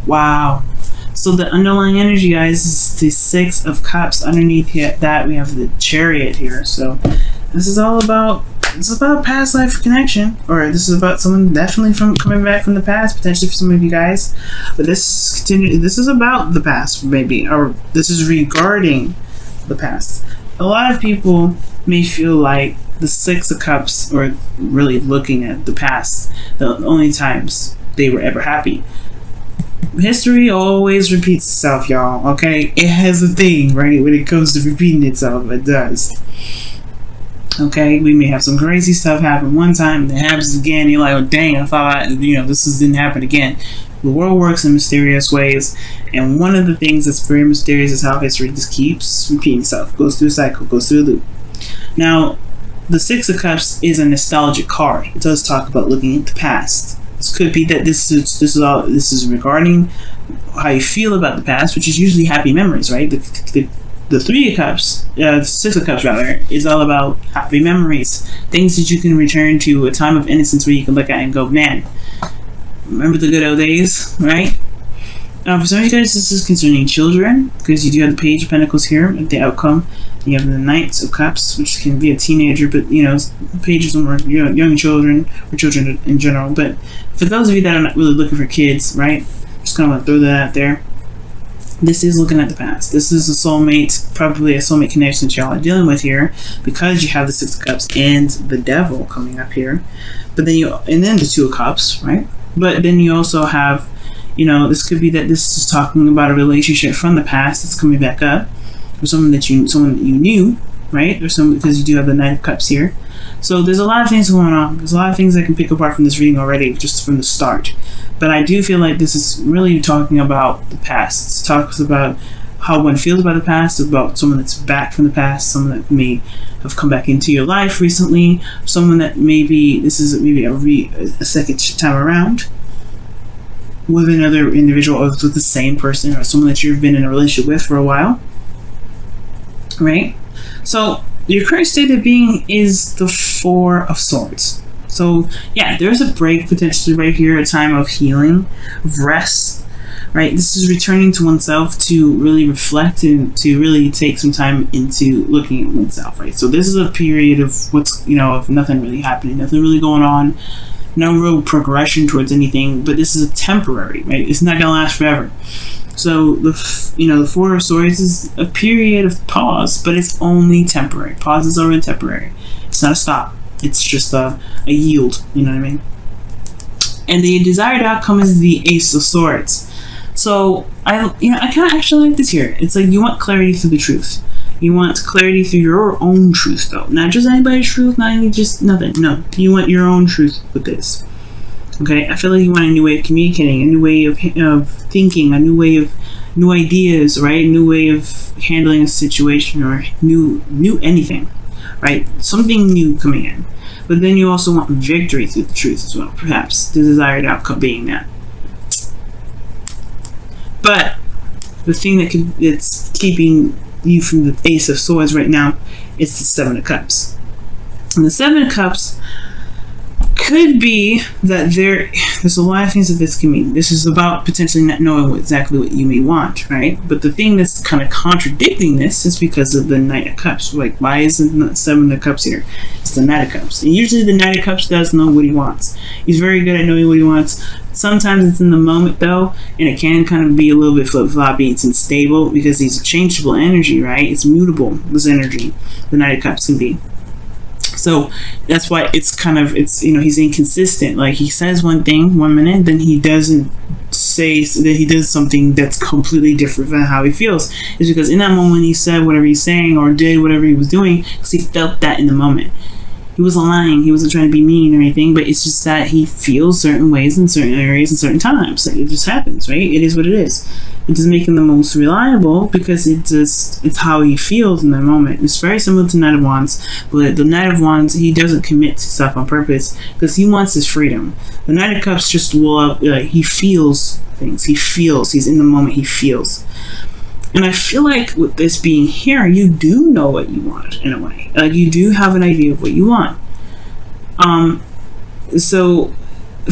Wow. So the underlying energy, guys, is the Six of Cups. Underneath that, we have the Chariot here. So this is all about, it's about past life connection, or this is about someone definitely from coming back from the past, potentially for some of you guys. But this is about the past, maybe, or this is regarding the past. A lot of people may feel like the Six of Cups, or really looking at the past, the only times they were ever happy. History always repeats itself, y'all, okay? It has a thing, right? When it comes to repeating itself, it does. Okay, we may have some crazy stuff happen one time, and it happens again. You're like, oh dang, I thought this didn't happen again. The world works in mysterious ways, and one of the things that's very mysterious is how history just keeps repeating itself, goes through a cycle, goes through a loop. Now, the Six of Cups is a nostalgic card. It does talk about looking at the past. This could be that this is regarding how you feel about the past, which is usually happy memories, right? The Three of Cups, the Six of Cups rather, is all about happy memories, things that you can return to, a time of innocence where you can look at and go, man, remember the good old days, right? For some of you guys, this is concerning children, because you do have the Page of Pentacles here at the outcome. You have the Knights of Cups, which can be a teenager, but pages are more young children, or children in general. But for those of you that are not really looking for kids, right? Just kind of want to throw that out there. This is looking at the past. This is a soulmate, probably a soulmate connection that y'all are dealing with here, because you have the Six of Cups and the Devil coming up here. But then then the Two of Cups, right? But then you also have, this could be that this is talking about a relationship from the past that's coming back up, or someone that you knew, right? Or because you do have the Knight of Cups here. So there's a lot of things going on. There's a lot of things I can pick apart from this reading already, just from the start. But I do feel like this is really talking about the past. It talks about how one feels about the past, about someone that's back from the past, someone that may have come back into your life recently, someone that this is maybe a second time around with another individual, or with the same person, or someone that you've been in a relationship with for a while, right? So your current state of being is the Four of Swords. So yeah, there's a break potentially right here, a time of healing, of rest, right? This is returning to oneself to really reflect and to really take some time into looking at oneself, right? So this is a period of of nothing really happening, nothing really going on, no real progression towards anything, but this is a temporary, right? It's not gonna last forever. So the Four of Swords is a period of pause, but it's only temporary. Pauses are temporary. It's not a stop. It's just a yield. You know what I mean? And the desired outcome is the Ace of Swords. So I kind of actually like this here. It's like you want clarity through the truth. You want clarity through your own truth, though, not just anybody's truth, not even just nothing. No, you want your own truth with this. Okay, I feel like you want a new way of communicating, a new way of thinking, a new way of new ideas, right? A new way of handling a situation, or new anything, right? Something new coming in. But then you also want victory through the truth as well, perhaps the desired outcome being that. But the thing that's keeping you from the Ace of Swords right now is the Seven of Cups. And the Seven of Cups could be that there's a lot of things that this can mean. This is about potentially not knowing exactly what you may want, right? But the thing that's kind of contradicting this is because of the Knight of Cups. Like, why isn't the Seven of Cups here? It's the Knight of Cups. And usually the Knight of Cups does know what he wants. He's very good at knowing what he wants. Sometimes it's in the moment, though, and it can kind of be a little bit flip-floppy. It's unstable because he's a changeable energy, right? It's mutable, this energy. The Knight of Cups can be. So that's why he's inconsistent. Like, he says one thing one minute, then he doesn't say that he does something that's completely different from how he feels. It's because in that moment he said whatever he's saying or did whatever he was doing because he felt that in the moment. He wasn't lying. He wasn't trying to be mean or anything, but it's just that he feels certain ways in certain areas and certain times. Like, it just happens, right? It is what it is. It doesn't make him the most reliable because it's how he feels in the moment. It's very similar to Knight of Wands, but the Knight of Wands, he doesn't commit to stuff on purpose because he wants his freedom. The Knight of Cups just he feels things. He feels. He's in the moment. He feels. And I feel like with this being here, you do know what you want in a way. Like, you do have an idea of what you want. So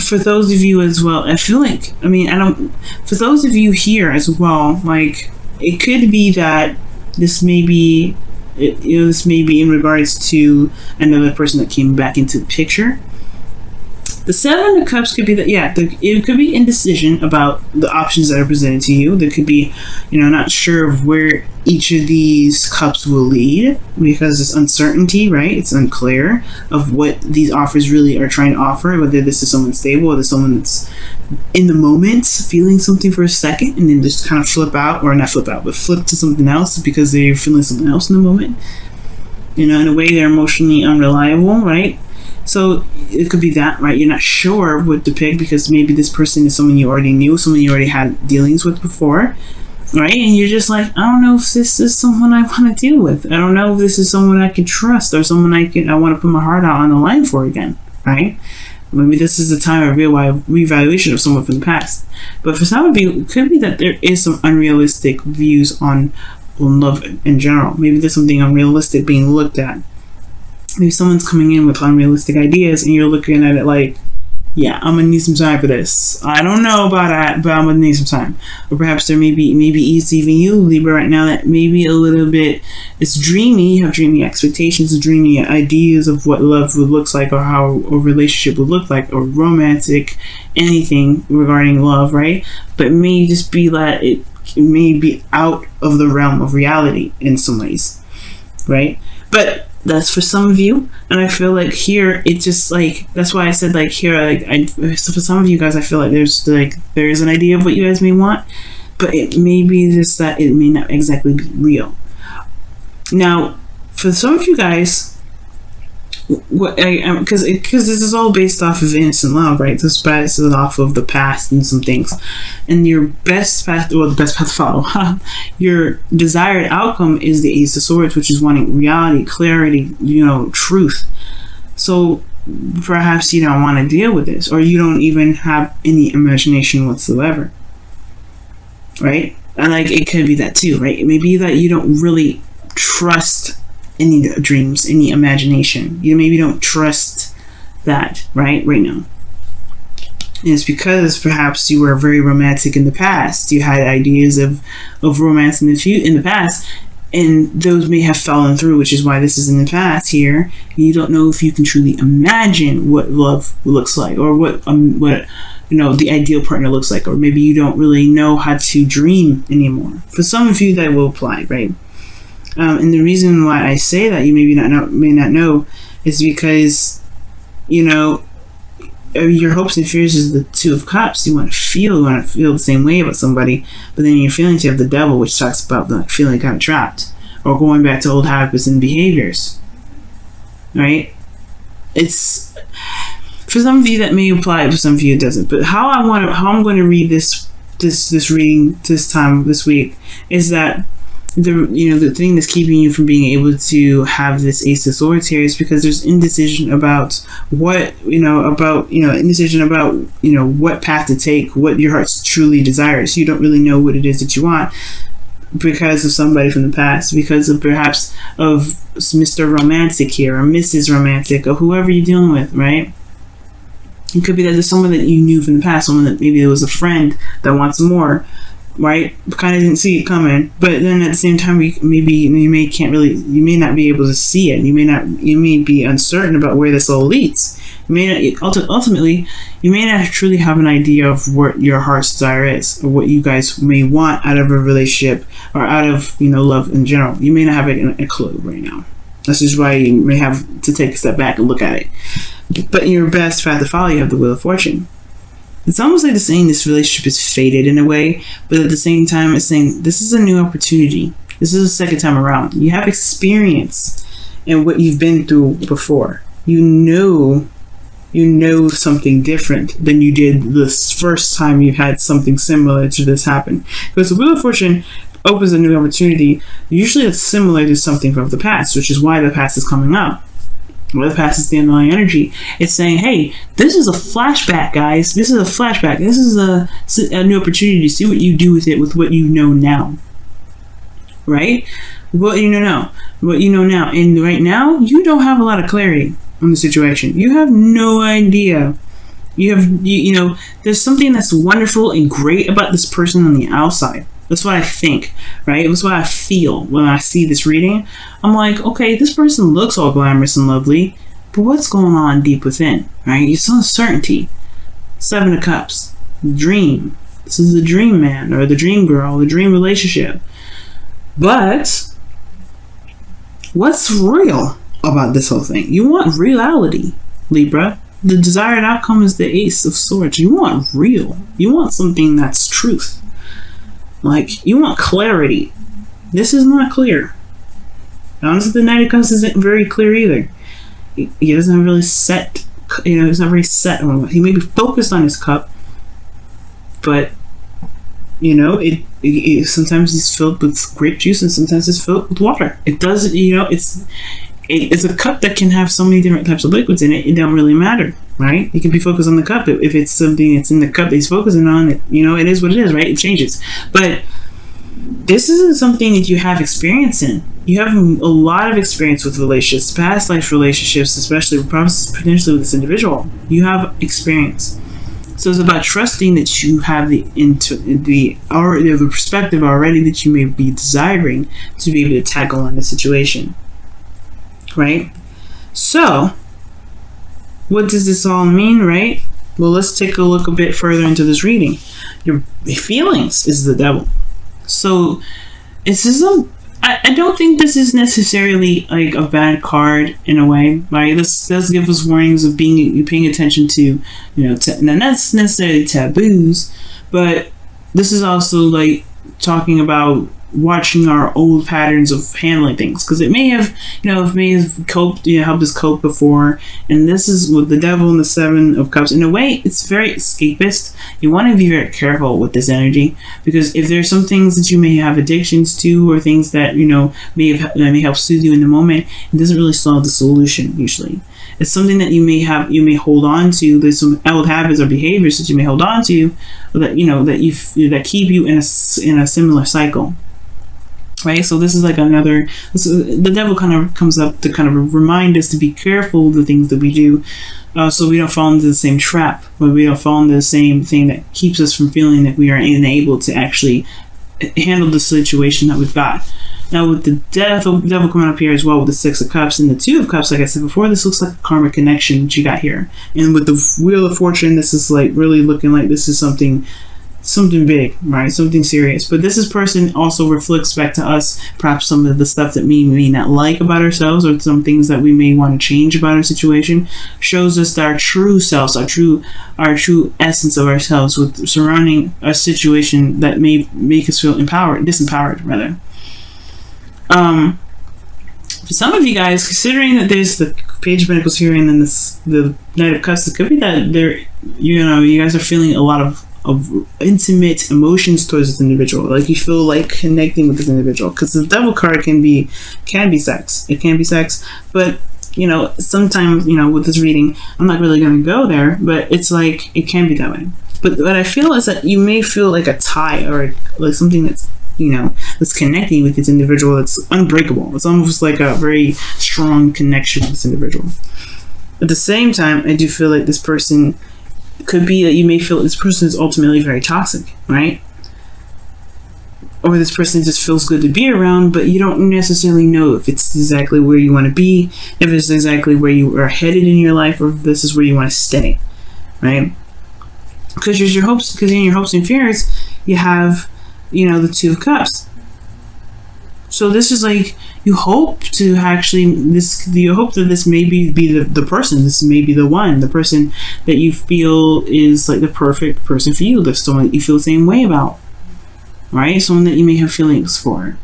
for those of you as well, I feel like, I mean, I don't, for those of you here as well, like, it could be that this may be, this may be in regards to another person that came back into the picture. The Seven of Cups could be that, yeah, it could be indecision about the options that are presented to you. There could be, not sure of where each of these cups will lead because it's uncertainty, right? It's unclear of what these offers really are trying to offer, whether this is someone stable or this someone that's in the moment feeling something for a second and then just kind of flip out, or not flip out, but flip to something else because they're feeling something else in the moment. In a way, they're emotionally unreliable, right? So it could be that, right? You're not sure what to pick because maybe this person is someone you already knew, someone you already had dealings with before, right? And you're just like, I don't know if this is someone I want to deal with. I don't know if this is someone I can trust or someone I want to put my heart out on the line for again, right? Maybe this is the time of reevaluation of someone from the past. But for some of you, it could be that there is some unrealistic views on love in general. Maybe there's something unrealistic being looked at. Maybe someone's coming in with unrealistic ideas and you're looking at it like, yeah, I'm gonna need some time for this. I don't know about that, but I'm gonna need some time. Or perhaps there maybe it's even you, Libra, right now, that maybe a little bit, it's dreamy. You have dreamy expectations, dreamy ideas of what love would look like, or how a relationship would look like, or romantic, anything regarding love, right? But it may just be that it may be out of the realm of reality in some ways, right? But that's for some of you, and I feel like here it's just like, that's why I said like here, like so for some of you guys, I feel like there's an idea of what you guys may want, but it may be just that it may not exactly be real. Now, for some of you guys, what because this is all based off of innocent love, right? This is off of the past and some things, and your best path, or the best path to follow, your desired outcome is the Ace of Swords, which is wanting reality, clarity, truth. So perhaps you don't want to deal with this, or you don't even have any imagination whatsoever, right? And like, it could be that too, right? It may be that you don't really trust any dreams, any imagination. You maybe don't trust that right now. And it's because perhaps you were very romantic in the past. You had ideas of romance in the past, and those may have fallen through, which is why this is in the past here. You don't know if you can truly imagine what love looks like, or what the ideal partner looks like, or maybe you don't really know how to dream anymore. For some of you, that will apply, right? And the reason why I say that you may not know is because, your hopes and fears is the Two of Cups. You want to feel the same way about somebody, but then in your feelings you have the Devil, which talks about the feeling kind of trapped, or going back to old habits and behaviors, right? It's, for some of you that may apply, for some of you it doesn't. But how I'm going to read this reading this week is that the thing that's keeping you from being able to have this Ace of Swords here is because there's indecision about what what path to take, what your heart truly desires. You don't really know what it is that you want because of somebody from the past, because of perhaps of Mr. Romantic here, or Mrs. Romantic, or whoever you're dealing with, right? It could be that there's someone that you knew from the past, someone that maybe it was a friend that wants more, right? Kind of didn't see it coming, but then at the same time, you may not be able to see it. You may be uncertain about where this all leads. Ultimately, you may not truly have an idea of what your heart's desire is, or what you guys may want out of a relationship, or out of love in general. You may not have a clue right now. This is why you may have to take a step back and look at it. But in your best path to follow, you have the Wheel of Fortune. It's almost like it's saying this relationship is fated in a way, but at the same time, it's saying this is a new opportunity. This is the second time around. You have experience in what you've been through before. You know something different than you did this first time you had something similar to this happen. Because the Wheel of Fortune opens a new opportunity. Usually it's similar to something from the past, which is why the past is coming up. Well, the past is the underlying energy. It's saying, hey, this is a flashback, guys. This is a flashback. This is a new opportunity to see what you do with it, with what you know now. Right? What you know now. What you know now. And right now, you don't have a lot of clarity on the situation. You have no idea You know, there's something that's wonderful and great about this person on the outside. That's what I think, right? That's what I feel when I see this reading. I'm like, okay, this person looks all glamorous and lovely, but what's going on deep within, right? It's uncertainty. 7 of Cups, dream. This is the dream man or the dream girl, the dream relationship. But what's real about this whole thing? You want reality, Libra. The desired outcome is the Ace of Swords. You want real. You want something that's truth. Like, you want clarity. This is not clear. Honestly, the Knight of Cups isn't very clear either. He doesn't really set, you know, he's not very set on. He may be focused on his cup, but, you know, it sometimes it's filled with grape juice and sometimes it's filled with water. It doesn't, you know, it's a cup that can have so many different types of liquids in it. It don't really matter, right? You can be focused on the cup. If it's something that's in the cup that he's focusing on, it, you know, it is what it is, right? It changes. But this isn't something that you have experience in. You have a lot of experience with relationships, past life relationships, especially potentially with this individual. You have experience. So it's about trusting that you have the perspective already that you may be desiring to be able to tackle on the situation. Right? So, what does this all mean, right? Well, let's take a look a bit further into this reading. Your feelings is the devil. So, I don't think this is necessarily like a bad card in a way, right? This does give us warnings of paying attention to, you know, not necessarily taboos, but this is also like talking about watching our old patterns of handling things, because it may have, you know, coped, you know, helped us cope before. And this is with the devil and the 7 of Cups. In a way, it's very escapist. You want to be very careful with this energy, because if there's some things that you may have addictions to, or things that, you know, may help soothe you in the moment, it doesn't really solve the solution usually. It's something that you may hold on to. There's some old habits or behaviors that you may hold on to, that, you know, that keep you in a similar cycle. Right, so this is like the devil kind of comes up to kind of remind us to be careful of the things that we do, so we don't fall into the same trap, or we don't fall into the same thing that keeps us from feeling that we are unable to actually handle the situation that we've got. Now, with the devil coming up here as well, with the 6 of Cups and the 2 of Cups, like I said before, this looks like a karmic connection that you got here. And with the Wheel of Fortune, this is like really looking like this is something big, right? Something serious. But this person also reflects back to us perhaps some of the stuff that we may not like about ourselves, or some things that we may want to change about our situation. Shows us our true selves, our true essence of ourselves, with surrounding a situation that may make us feel disempowered rather. For some of you guys, considering that there's the Page of Pentacles here and then the Knight of Cups, it could be that you guys are feeling a lot of intimate emotions towards this individual. Like, you feel like connecting with this individual, because the devil card can be sex. It can be sex, but, you know, sometimes, you know, with this reading, I'm not really going to go there, but it's like, it can be that way. But what I feel is that you may feel like a tie, or like something that's, you know, that's connecting with this individual that's unbreakable. It's almost like a very strong connection with this individual. At the same time, I do feel like this person could be that you may feel this person is ultimately very toxic, right? Or this person just feels good to be around, but you don't necessarily know if it's exactly where you want to be, if it's exactly where you are headed in your life, or if this is where you want to stay, right? Because in your hopes and fears, you have, you know, the 2 of Cups. So this is like, you hope to actually, you hope that this may be the person, this may be the person that you feel is like the perfect person for you, the someone that you feel the same way about, right? Someone that you may have feelings for.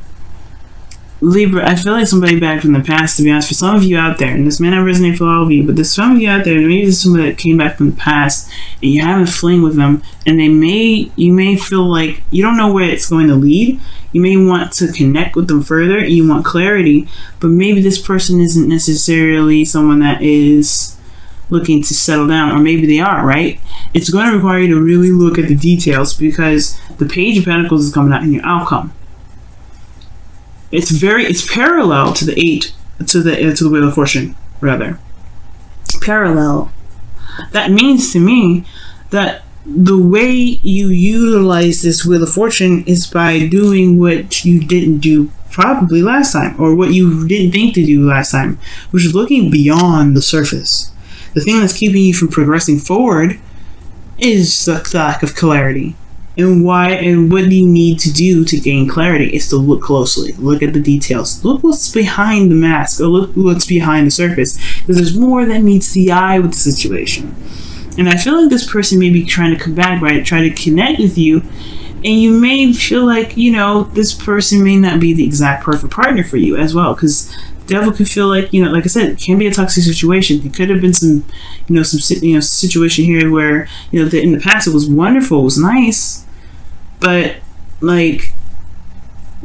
Libra, I feel like somebody back from the past, to be honest, for some of you out there, and this may not resonate for all of you, but there's some of you out there, maybe there's somebody that came back from the past, and you're having a fling with them, and you may feel like you don't know where it's going to lead. You may want to connect with them further, and you want clarity, but maybe this person isn't necessarily someone that is looking to settle down, or maybe they are, right? It's going to require you to really look at the details, because the Page of Pentacles is coming out in your outcome. It's parallel to the 8, to the Wheel of Fortune, rather. Parallel. that means to me that the way you utilize this Wheel of Fortune is by doing what you didn't do probably last time, or what you didn't think to do last time, which is looking beyond the surface. The thing that's keeping you from progressing forward is the lack of clarity. And what do you need to do to gain clarity is to look closely, look at the details, look what's behind the mask, or look what's behind the surface, because there's more that meets the eye with the situation. And I feel like this person may be trying to come back, right? Try to connect with you, and you may feel like, you know, this person may not be the exact perfect partner for you as well, because devil could feel like, you know, like I said, it can be a toxic situation. It could have been some situation here where, you know, in the past it was wonderful, it was nice, but like,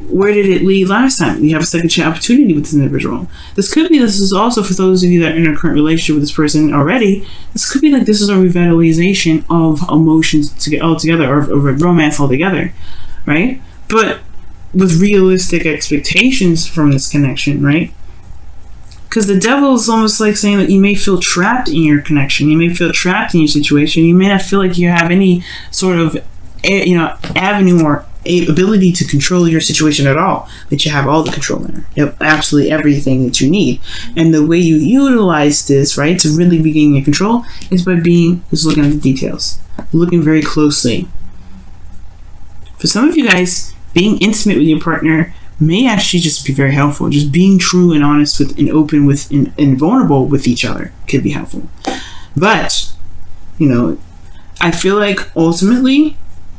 where did it lead last time? You have a second chance opportunity with this individual. This is also for those of you that are in a current relationship with this person already. This could be like this is a revitalization of emotions to get all together, or romance altogether, right? But with realistic expectations from this connection, right? Because the devil is almost like saying that you may feel trapped in your connection. You may feel trapped in your situation. You may not feel like you have any sort of, you know, avenue or ability to control your situation at all, but you have all the control there. You have absolutely everything that you need. And the way you utilize this, right, to really regain your control is by looking at the details, looking very closely. For some of you guys, being intimate with your partner may actually just be very helpful. Just being true and honest with and open with and vulnerable with each other could be helpful. But, you know, I feel like ultimately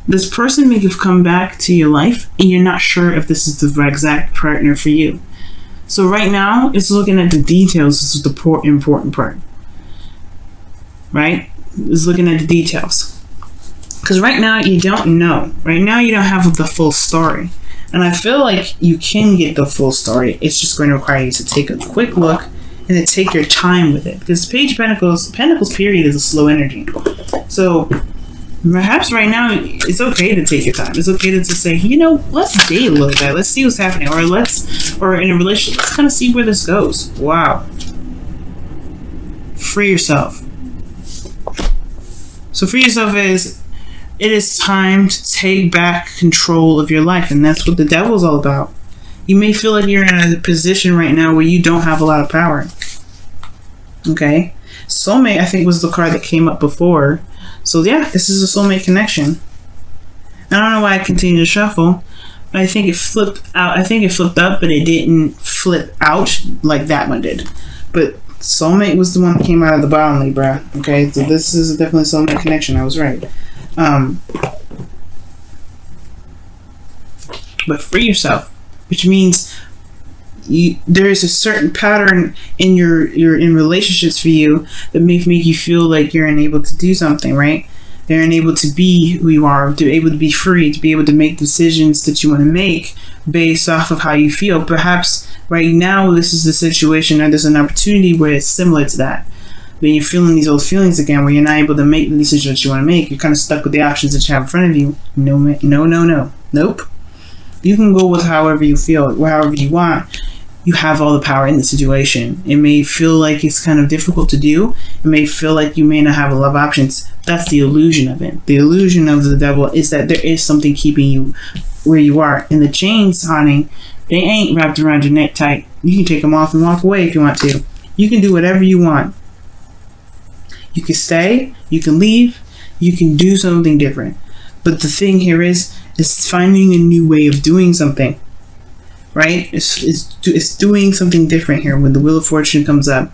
this person may have come back to your life and you're not sure if this is the exact partner for you. So right now, it's looking at the details. This is the important part. Right? It's looking at the details. Because right now, you don't know. Right now, you don't have the full story. And I feel like you can get the full story. It's just going to require you to take a quick look and to take your time with it. Because Page of Pentacles period is a slow energy. So perhaps right now it's okay to take your time. It's okay to just say, you know, let's date a little bit. Let's see what's happening. Or in a relationship, let's kind of see where this goes. Wow. Free yourself. So free yourself it is time to take back control of your life. And that's what the devil's all about. You may feel like you're in a position right now where you don't have a lot of power. Okay? Soulmate, I think, was the card that came up before. So yeah, this is a soulmate connection. I don't know why I continue to shuffle, but I think it flipped out. I think it flipped up, but it didn't flip out like that one did. But soulmate was the one that came out of the bottom, Libra. Okay, so this is definitely a soulmate connection. I was right. But free yourself, which means there is a certain pattern in in relationships for you that make you feel like you're unable to do something, right? They're unable to be who you are, to be able to be free, to be able to make decisions that you want to make based off of how you feel. Perhaps right now this is the situation, or there's an opportunity where it's similar to that. When you're feeling these old feelings again, where you're not able to make the decision that you want to make, you're kind of stuck with the options that you have in front of you. Nope. You can go with however you feel, however you want. You have all the power in the situation. It may feel like it's kind of difficult to do. It may feel like you may not have a lot of options. That's the illusion of it. The illusion of the devil is that there is something keeping you where you are. And the chains, honey, they ain't wrapped around your neck tight. You can take them off and walk away if you want to. You can do whatever you want. You can stay, you can leave, you can do something different. But the thing here is finding a new way of doing something. Right? It's doing something different here when the Wheel of Fortune comes up,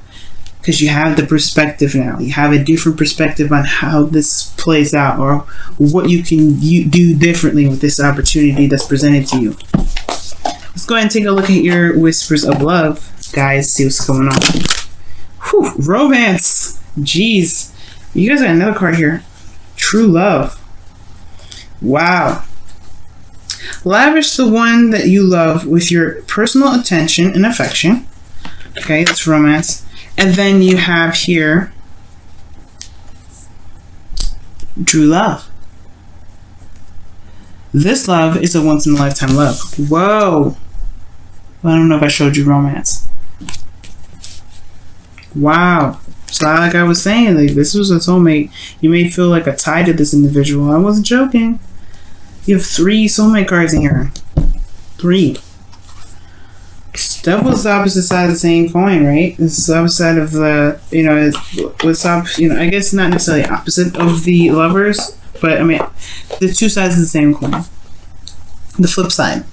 because you have the perspective now. You have a different perspective on how this plays out, or what you can do differently with this opportunity that's presented to you. Let's go ahead and take a look at your whispers of love, guys. See what's going on. Whew, romance. Jeez, you guys got another card here. True love. Wow. Lavish the one that you love with your personal attention and affection. Okay, that's romance. And then you have here true love. This love is a once-in-a-lifetime love. Whoa. Well, I don't know if I showed you romance. Wow. So like I was saying, like this was a soulmate. You may feel like a tie to this individual. I wasn't joking. You have 3 soulmate cards in here. 3. That was the opposite side of the same coin, right? This is the opposite side of the, I guess not necessarily opposite of the lovers, but I mean, the 2 sides of the same coin. The flip side.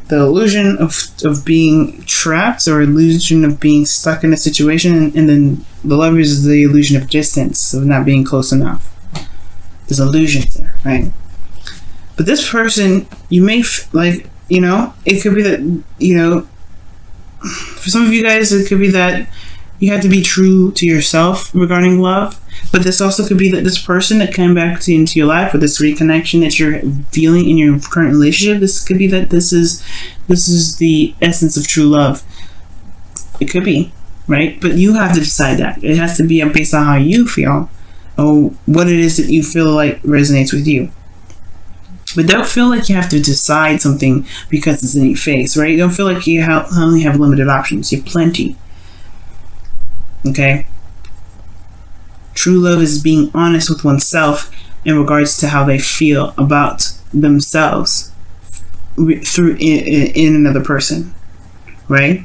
The illusion of being trapped, or illusion of being stuck in a situation, and then the lovers is the illusion of distance, of not being close enough. There's illusions there, right? But this person, you may it could be that, for some of you guys, it could be that you have to be true to yourself regarding love. But this also could be that this person that came back into your life, or this reconnection that you're feeling in your current relationship, this could be that this is the essence of true love. It could be, right? But you have to decide that. It has to be based on how you feel, or what it is that you feel like resonates with you. But don't feel like you have to decide something because it's in your face, right? Don't feel like you only have limited options. You have plenty. Okay? True love is being honest with oneself in regards to how they feel about themselves through in another person, right?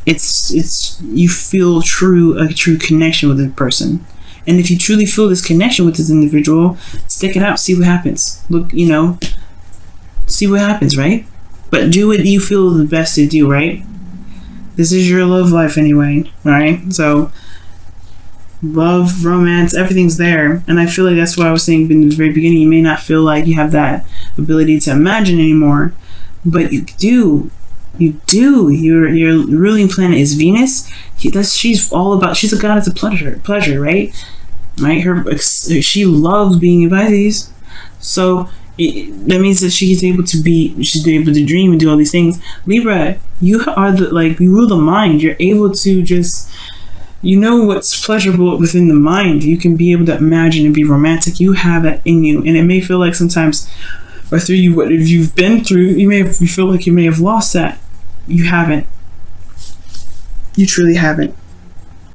It's you feel a true connection with a person. And if you truly feel this connection with this individual, stick it out, see what happens. Look, see what happens, right? But do what you feel the best to do, right? This is your love life anyway, right? So, love, romance, everything's there. And I feel like that's why I was saying in the very beginning, you may not feel like you have that ability to imagine anymore, but you do. You do. Your ruling planet is Venus. She's a goddess of pleasure, right? Right. She loves being in Pisces, so that means that she's able to dream and do all these things. Libra, you rule the mind. You're able to just, what's pleasurable within the mind. You can be able to imagine and be romantic. You have that in you, and it may feel like sometimes, or through you, what you've been through, you feel like you may have lost that. You haven't. You truly haven't.